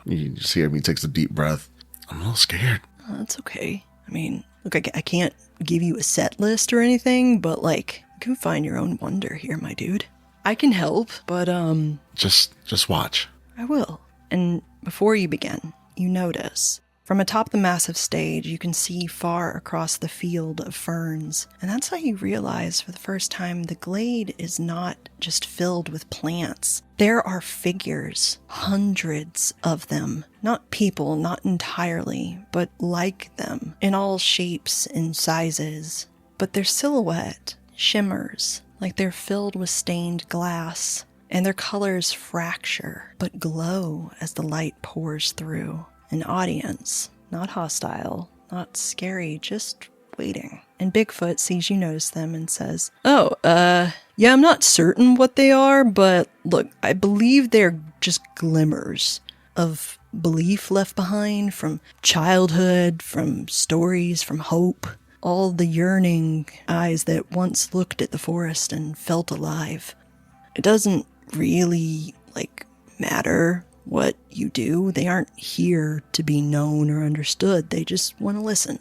You just hear me takes a deep breath. I'm a little scared. Oh, that's okay. I mean, look, I can't give you a set list or anything, but you can find your own wonder here, my dude. I can help, but Just watch. I will. And before you begin, you notice, from atop the massive stage, you can see far across the field of ferns. And that's how you realize for the first time the glade is not just filled with plants. There are figures, hundreds of them. Not people, not entirely, but like them, in all shapes and sizes. But their silhouette shimmers like they're filled with stained glass, and their colors fracture, but glow as the light pours through. An audience, not hostile, not scary, just waiting. And Bigfoot sees you notice them and says, "Oh, yeah, I'm not certain what they are, but look, I believe they're just glimmers of belief left behind from childhood, from stories, from hope. All the yearning eyes that once looked at the forest and felt alive. It doesn't really, matter what you do. They aren't here to be known or understood. They just want to listen,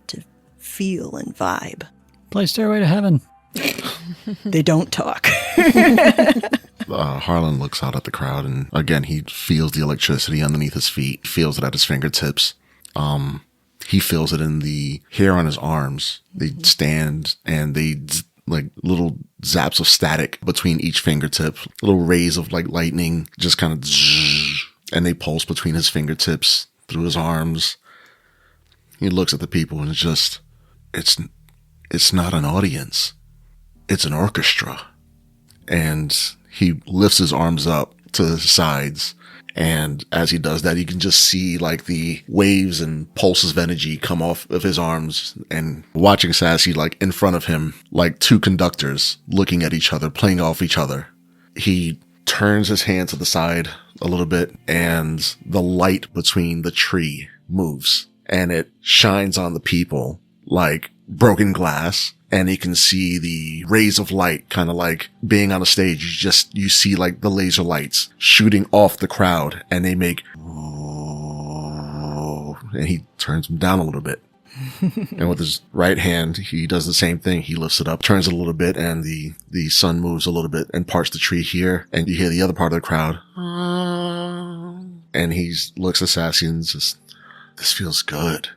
to feel and vibe. Play Stairway to Heaven. They don't talk." Harlan looks out at the crowd, and again, he feels the electricity underneath his feet, feels it at his fingertips. He feels it in the hair on his arms. They stand, and they little zaps of static between each fingertip, little rays of lightning, just kind of, and they pulse between his fingertips through his arms. He looks at the people, and it's not an audience. It's an orchestra. And he lifts his arms up to the sides. And as he does that, you can just see the waves and pulses of energy come off of his arms, and watching Sassy in front of him, like two conductors looking at each other, playing off each other. He turns his hand to the side a little bit, and the light between the tree moves, and it shines on the people like broken glass. And you can see the rays of light, kind of like being on a stage. You see the laser lights shooting off the crowd, and they make, and he turns them down a little bit. And with his right hand, he does the same thing. He lifts it up, turns it a little bit, and the sun moves a little bit and parts the tree here. And you hear the other part of the crowd. And he looks at Sassy and says, "This feels good."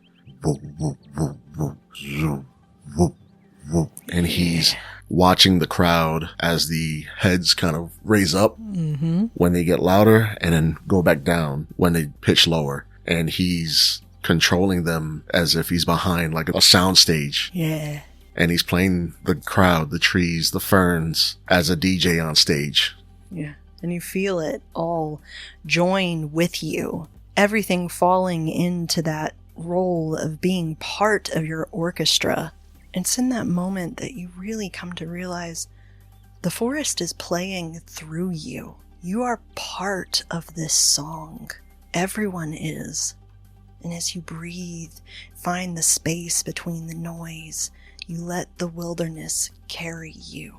And he's watching the crowd as the heads kind of raise up when they get louder, and then go back down when they pitch lower. And he's controlling them as if he's behind a sound stage. Yeah. And he's playing the crowd, the trees, the ferns as a DJ on stage. Yeah. And you feel it all join with you. Everything falling into that role of being part of your orchestra. It's in that moment that you really come to realize the forest is playing through you. You are part of this song. Everyone is. And as you breathe, find the space between the noise, you let the wilderness carry you.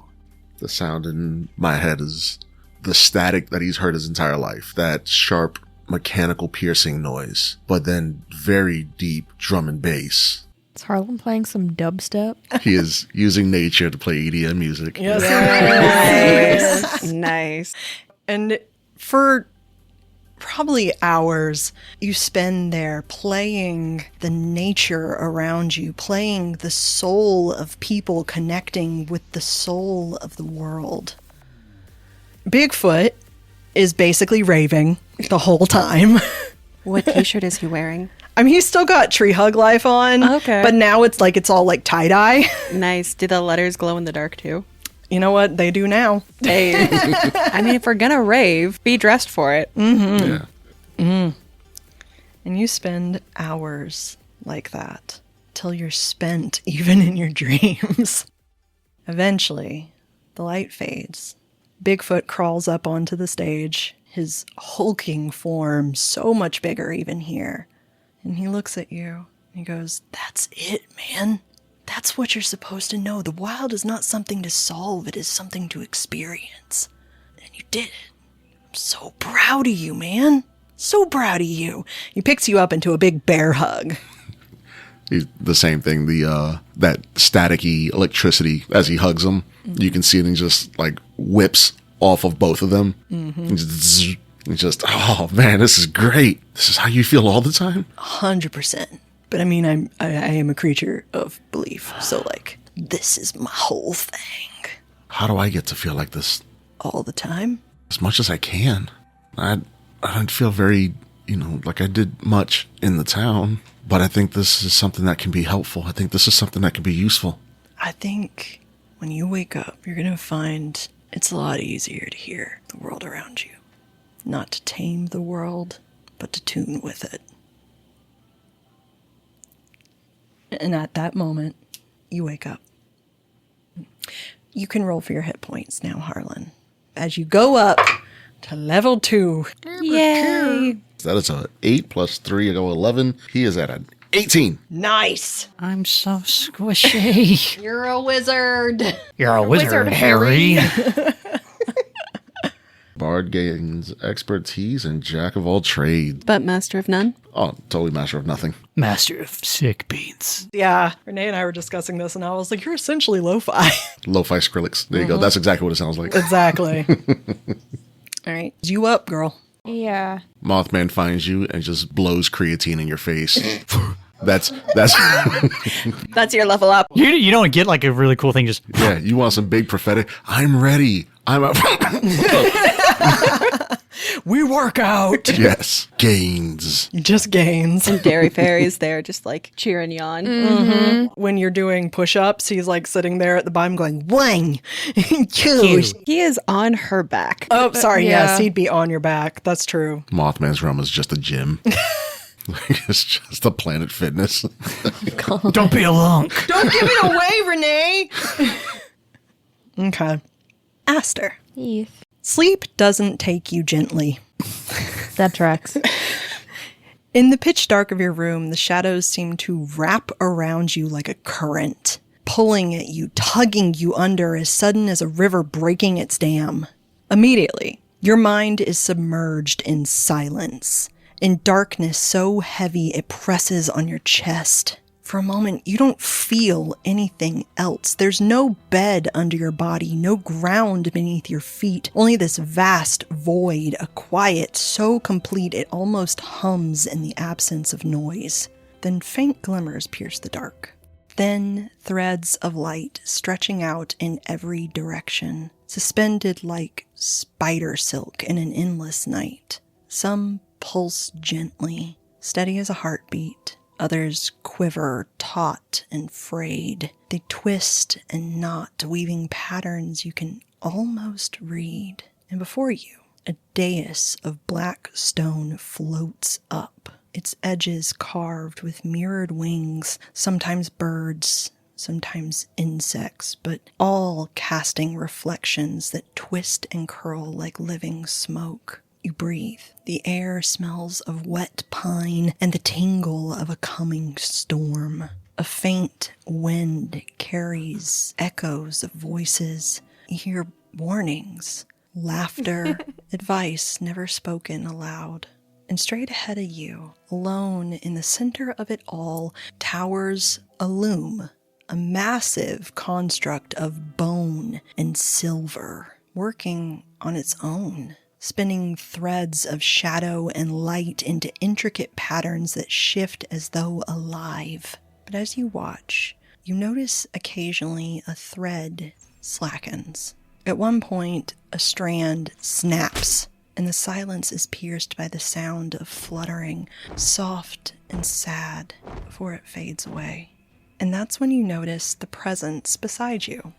The sound in my head is the static that he's heard his entire life. That sharp, mechanical, piercing noise. But then very deep drum and bass. Is Harlan playing some dubstep? He is using nature to play EDM music. Yes. Nice. And for probably hours, you spend there playing the nature around you, playing the soul of people connecting with the soul of the world. Bigfoot is basically raving the whole time. What t-shirt is he wearing? I mean, he's still got Tree Hug Life on. Okay. But now it's all tie-dye. Nice. Do the letters glow in the dark too? You know what? They do now. Hey. I mean, if we're gonna rave, be dressed for it. Mm-hmm. Yeah. Mm. And you spend hours like that till you're spent even in your dreams. Eventually, the light fades. Bigfoot crawls up onto the stage, his hulking form so much bigger even here. And he looks at you and he goes, "That's it, man. That's what you're supposed to know. The wild is not something to solve. It is something to experience. And you did it. I'm so proud of you, man. So proud of you." He picks you up into a big bear hug. The same thing, that staticky electricity as he hugs them, you can see it and just whips off of both of them. And just, oh man, this is great. This is how you feel all the time? 100%. But I mean, I am a creature of belief. So this is my whole thing. How do I get to feel like this? All the time? As much as I can. I don't feel very, like I did much in the town, but I think this is something that can be helpful. I think this is something that can be useful. I think when you wake up, you're going to find it's a lot easier to hear the world around you. Not to tame the world, but to tune with it. And at that moment, You wake up. You can roll for your hit points now, Harlan. As you go up to level 2. Yay! That is a 8 plus 3, I go 11. He is at an 18. Nice. I'm so squishy. You're a wizard. You're a wizard, Harry. Bard gains expertise and jack of all trades. But master of none? Oh, totally master of nothing. Master of sick beans. Yeah. Renee and I were discussing this, and I was like, you're essentially lo-fi. Lo-fi Skrillex. There you go. That's exactly what it sounds like. Exactly. All right. You up, girl. Yeah. Mothman finds you and just blows creatine in your face. That's That's your level up. You don't get like a really cool thing. Just yeah. You want some big prophetic? I'm ready. I'm up. We work out. Yes, gains. Just gains. Dairy Fairy's there just like cheering you on. When you're doing push-ups, he's like sitting there at the bottom going, one, two. He is on her back. Oh, sorry. Yeah. Yes, he'd be on your back. That's true. Mothman's realm is just a gym. It's just a Planet Fitness. don't be a lunk. Don't give it away, Renee. Okay. Aster. Heath. Sleep doesn't take you gently. That tracks. In the pitch dark of your room, the shadows seem to wrap around you like a current, pulling at you, tugging you under as sudden as a river breaking its dam. Immediately, your mind is submerged in silence, in darkness so heavy it presses on your chest. For a moment, you don't feel anything else. There's no bed under your body, no ground beneath your feet, only this vast void, a quiet so complete it almost hums in the absence of noise. Then faint glimmers pierce the dark. Thin threads of light stretching out in every direction, suspended like spider silk in an endless night. Some pulse gently, steady as a heartbeat. Others quiver, taut and frayed. They twist and knot, weaving patterns you can almost read. And before you, a dais of black stone floats up, its edges carved with mirrored wings, sometimes birds, sometimes insects, but all casting reflections that twist and curl like living smoke. You breathe. The air smells of wet pine and the tingle of a coming storm. A faint wind carries echoes of voices. You hear warnings, laughter, advice never spoken aloud. And straight ahead of you, alone in the center of it all, towers a loom, a massive construct of bone and silver, working on its own, spinning threads of shadow and light into intricate patterns that shift as though alive. But as you watch, you notice occasionally a thread slackens. At one point, a strand snaps, and the silence is pierced by the sound of fluttering, soft and sad, before it fades away. And that's when you notice the presence beside you,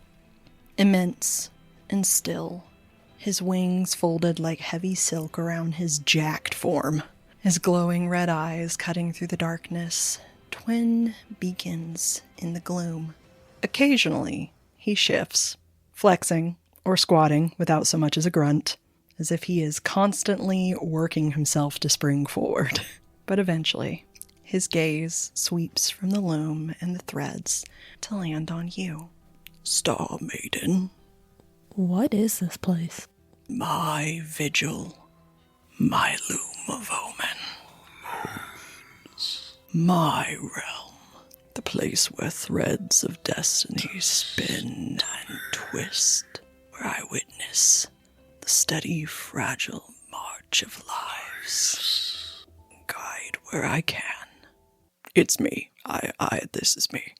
immense and still. His wings folded like heavy silk around his jacked form. His glowing red eyes cutting through the darkness, twin beacons in the gloom. Occasionally, he shifts, flexing or squatting without so much as a grunt, as if he is constantly working himself to spring forward. But eventually, his gaze sweeps from the loom and the threads to land on you. Star Maiden. What is this place? My vigil, my loom of omen, my realm, the place where threads of destiny spin and twist, where I witness the steady, fragile march of lives, guide where I can. It's me. This is me.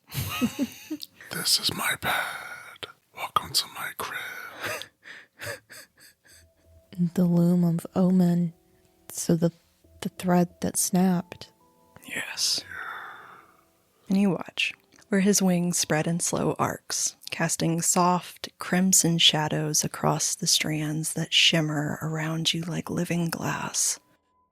This is my bed. Welcome to my crib. The loom of omen. So the thread that snapped. Yes. And you watch, where his wings spread in slow arcs, casting soft crimson shadows across the strands that shimmer around you like living glass.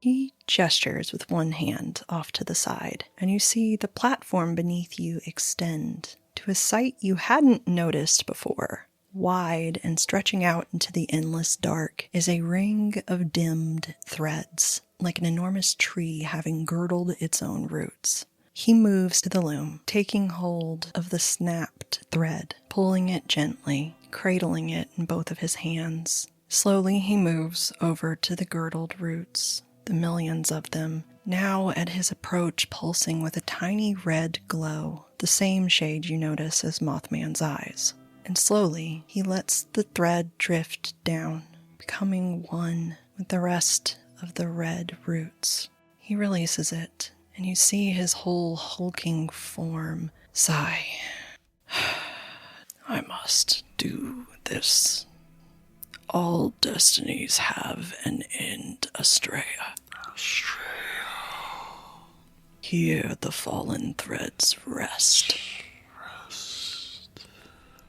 He gestures with one hand off to the side, and you see the platform beneath you extend to a sight you hadn't noticed before. Wide and stretching out into the endless dark is a ring of dimmed threads, like an enormous tree having girdled its own roots. He moves to the loom, taking hold of the snapped thread, pulling it gently, cradling it in both of his hands. Slowly he moves over to the girdled roots, the millions of them, now at his approach pulsing with a tiny red glow, the same shade you notice as Mothman's eyes. And slowly, he lets the thread drift down, becoming one with the rest of the red roots. He releases it, and you see his whole hulking form sigh. I must do this. All destinies have an end, Astraea. Here the fallen threads rest.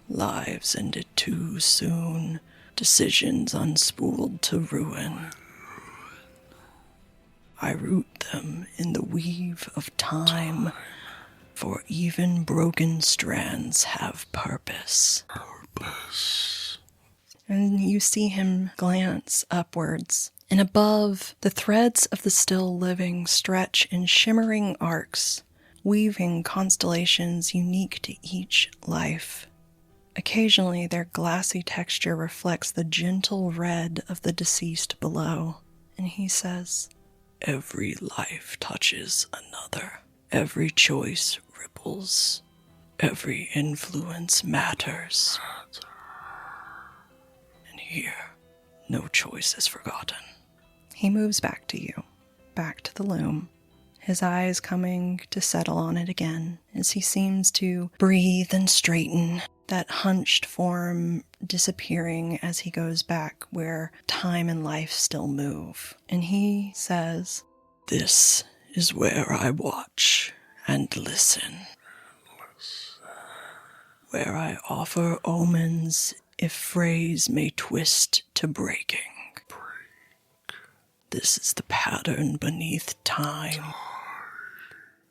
Lives ended too soon, decisions unspooled to ruin. I root them in the weave of time, for even broken strands have purpose. And you see him glance upwards, and above, the threads of the still living stretch in shimmering arcs, weaving constellations unique to each life. Occasionally, their glassy texture reflects the gentle red of the deceased below, and he says, every life touches another. Every choice ripples. Every influence matters. And here, no choice is forgotten. He moves back to you, back to the loom, his eyes coming to settle on it again as he seems to breathe and straighten, that hunched form disappearing as he goes back where time and life still move. And he says, this is where I watch and listen. Where I offer omens if phrase may twist to breaking. This is the pattern beneath time.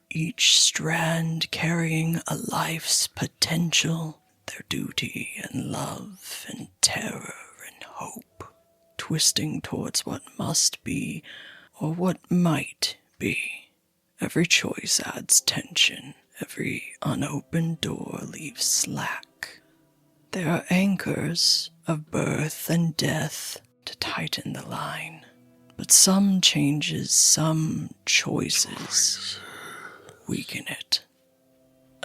Each strand carrying a life's potential, their duty and love and terror and hope, twisting towards what must be or what might be. Every choice adds tension. Every unopened door leaves slack. There are anchors of birth and death to tighten the line. But some changes, some choices weaken it.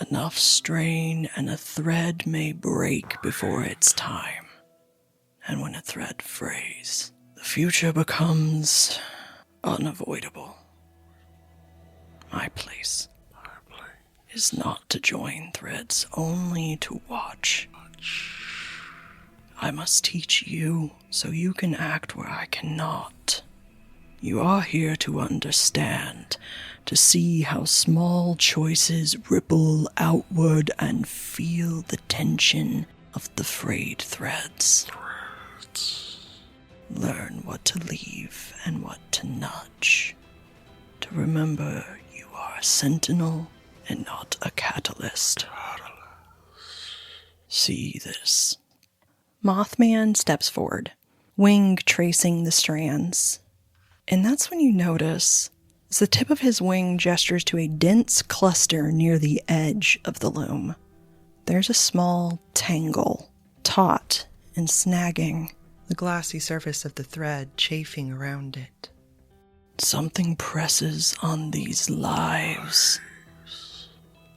Enough strain and a thread may break before its time. And when a thread frays, the future becomes unavoidable. My place is not to join threads, only to watch. I must teach you so you can act where I cannot. You are here to understand, to see how small choices ripple outward and feel the tension of the frayed threads. Learn what to leave and what to nudge. To remember you are a sentinel and not a catalyst. See this. Mothman steps forward, wing tracing the strands. And that's when you notice, as the tip of his wing gestures to a dense cluster near the edge of the loom, there's a small tangle, taut and snagging, the glassy surface of the thread chafing around it. Something presses on these lives,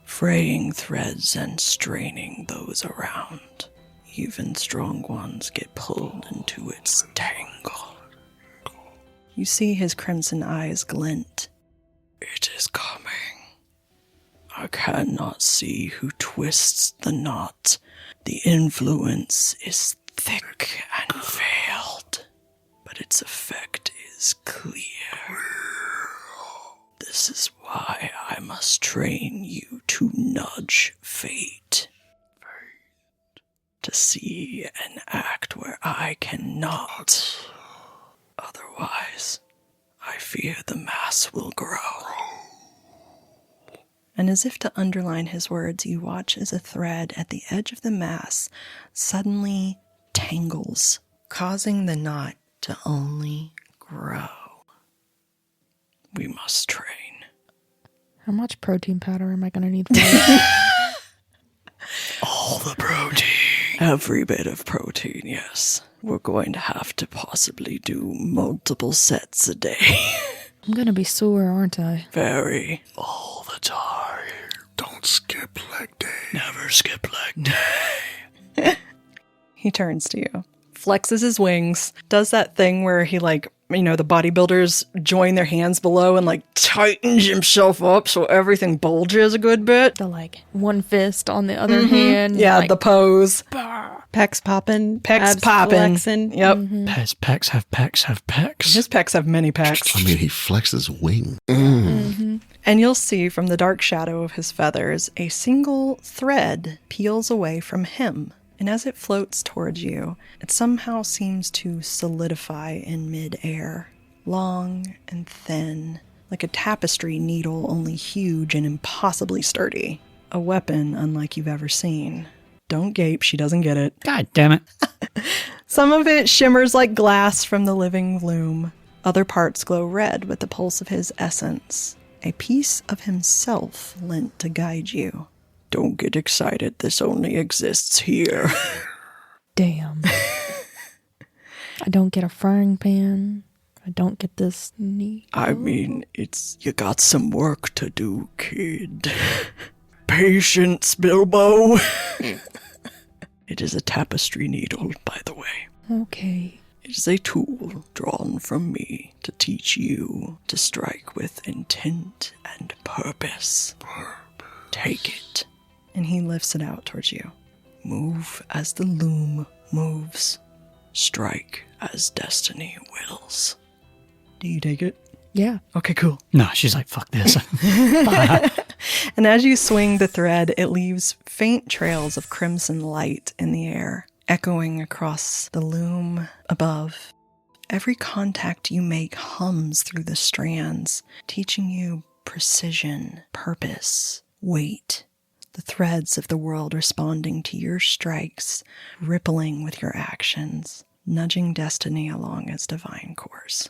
fraying threads and straining those around. Even strong ones get pulled into its tangle. You see his crimson eyes glint. It is coming. I cannot see who twists the knot. The influence is thick and veiled, but its effect is clear. This is why I must train you to nudge fate. To see and act where I cannot. Otherwise, I fear fear the mass will grow. And as if to underline his words, you watch as a thread at the edge of the mass suddenly tangles, causing the knot to only grow. We must train. How much protein powder am I going to need for this? All the protein. Every bit of protein, yes. We're going to have to possibly do multiple sets a day. I'm going to be sore, aren't I? Very. All the time. Don't skip leg day. Never skip leg day. He turns to you, flexes his wings, does that thing where he the bodybuilders join their hands below and tightens himself up so everything bulges a good bit. The one fist on the other hand. Yeah, the pose. Pecs popping. Pecs popping. Flexing. Yep. Pecs have pecs. His pecs have many pecs. I mean, he flexed his wing. And you'll see from the dark shadow of his feathers, a single thread peels away from him. And as it floats towards you, it somehow seems to solidify in midair, long and thin, like a tapestry needle, only huge and impossibly sturdy. A weapon unlike you've ever seen. Don't gape, she doesn't get it. God damn it. Some of it shimmers like glass from the living loom. Other parts glow red with the pulse of his essence. A piece of himself lent to guide you. Don't get excited, this only exists here. Damn. I don't get a frying pan. I don't get this neat. I mean, you got some work to do, kid. Patience, Bilbo. It is a tapestry needle, by the way. Okay. It is a tool drawn from me to teach you to strike with intent and purpose. Take it. And he lifts it out towards you. Move as the loom moves. Strike as destiny wills. Do you take it? Yeah. Okay, cool. No, she's like, fuck this. And as you swing the thread, it leaves faint trails of crimson light in the air, echoing across the loom above. Every contact you make hums through the strands, teaching you precision, purpose, weight. The threads of the world responding to your strikes, rippling with your actions, nudging destiny along its divine course.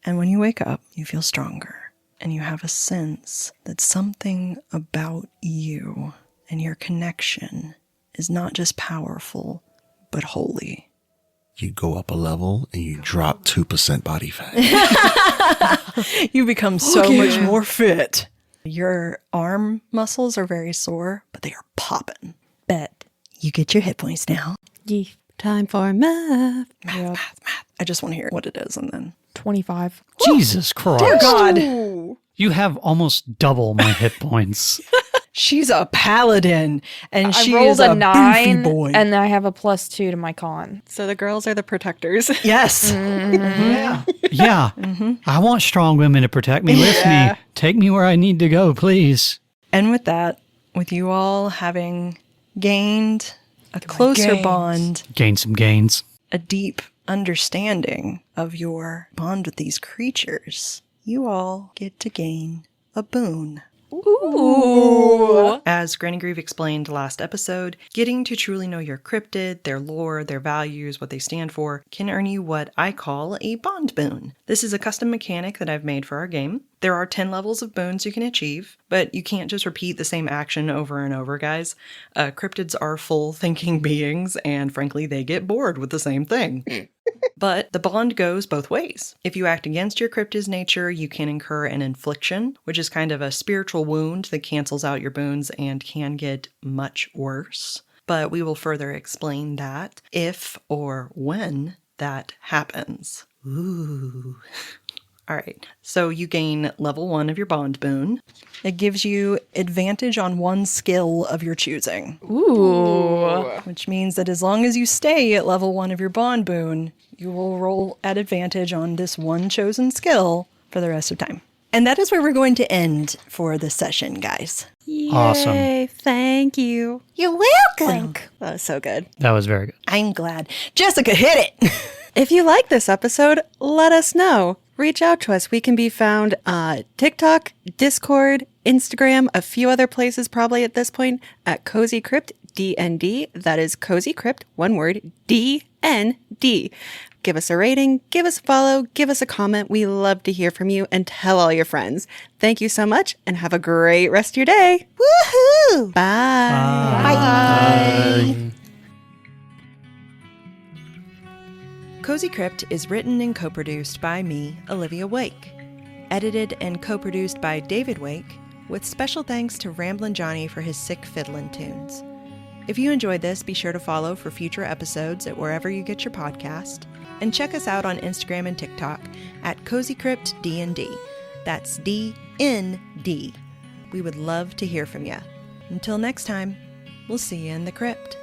And when you wake up, you feel stronger, and you have a sense that something about you and your connection is not just powerful, but holy. You go up a level and you drop 2% body fat. You become so much more fit. Your arm muscles are very sore, but they are popping. Bet. You get your hit points now. Yeah. Time for math. Math. I just want to hear what it is and then. 25. Jesus Christ. Dear God. You have almost double my hit points. She's a paladin, and she I rolled is a 9, beefy boy. and I have a +2 to my con. So the girls are the protectors. Yes. Yeah. I want strong women to protect me, lift me, take me where I need to go, please. And with that, with you all having gained a closer bond, Gain some gains. a deep understanding of your bond with these creatures, you all get to gain a boon. Ooh. As Granny Grieve explained last episode, getting to truly know your cryptid, their lore, their values, what they stand for, can earn you what I call a bond boon. This is a custom mechanic that I've made for our game. There are 10 levels of boons you can achieve, but you can't just repeat the same action over and over, guys. Cryptids are full thinking beings, and frankly, they get bored with the same thing. But the bond goes both ways. If you act against your cryptid's nature, you can incur an infliction, which is kind of a spiritual wound that cancels out your boons and can get much worse. But we will further explain that if or when that happens. Ooh. All right, so you gain level 1 of your bond boon. It gives you advantage on one skill of your choosing. Ooh. Which means that as long as you stay at level 1 of your bond boon, you will roll at advantage on this one chosen skill for the rest of time. And that is where we're going to end for this session, guys. Awesome. Yay, thank you. You're welcome. That was so good. That was very good. I'm glad. Jessica, hit it! If you like this episode, let us know. reach out to us. We can be found TikTok, Discord, Instagram, a few other places probably at this point at Cozy Crypt DND. That is Cozy Crypt, one word, DND. Give us a rating, give us a follow, give us a comment. We love to hear from you, and tell all your friends. Thank you so much and have a great rest of your day. Woohoo! Bye. Bye. Cozy Crypt is written and co-produced by me, Olivia Wake. Edited and co-produced by David Wake, with special thanks to Ramblin' Johnny for his sick fiddlin' tunes. If you enjoyed this, be sure to follow for future episodes at wherever you get your podcast, and check us out on Instagram and TikTok at Cozy Crypt DND. That's DND. We would love to hear from you. Until next time, we'll see you in the crypt.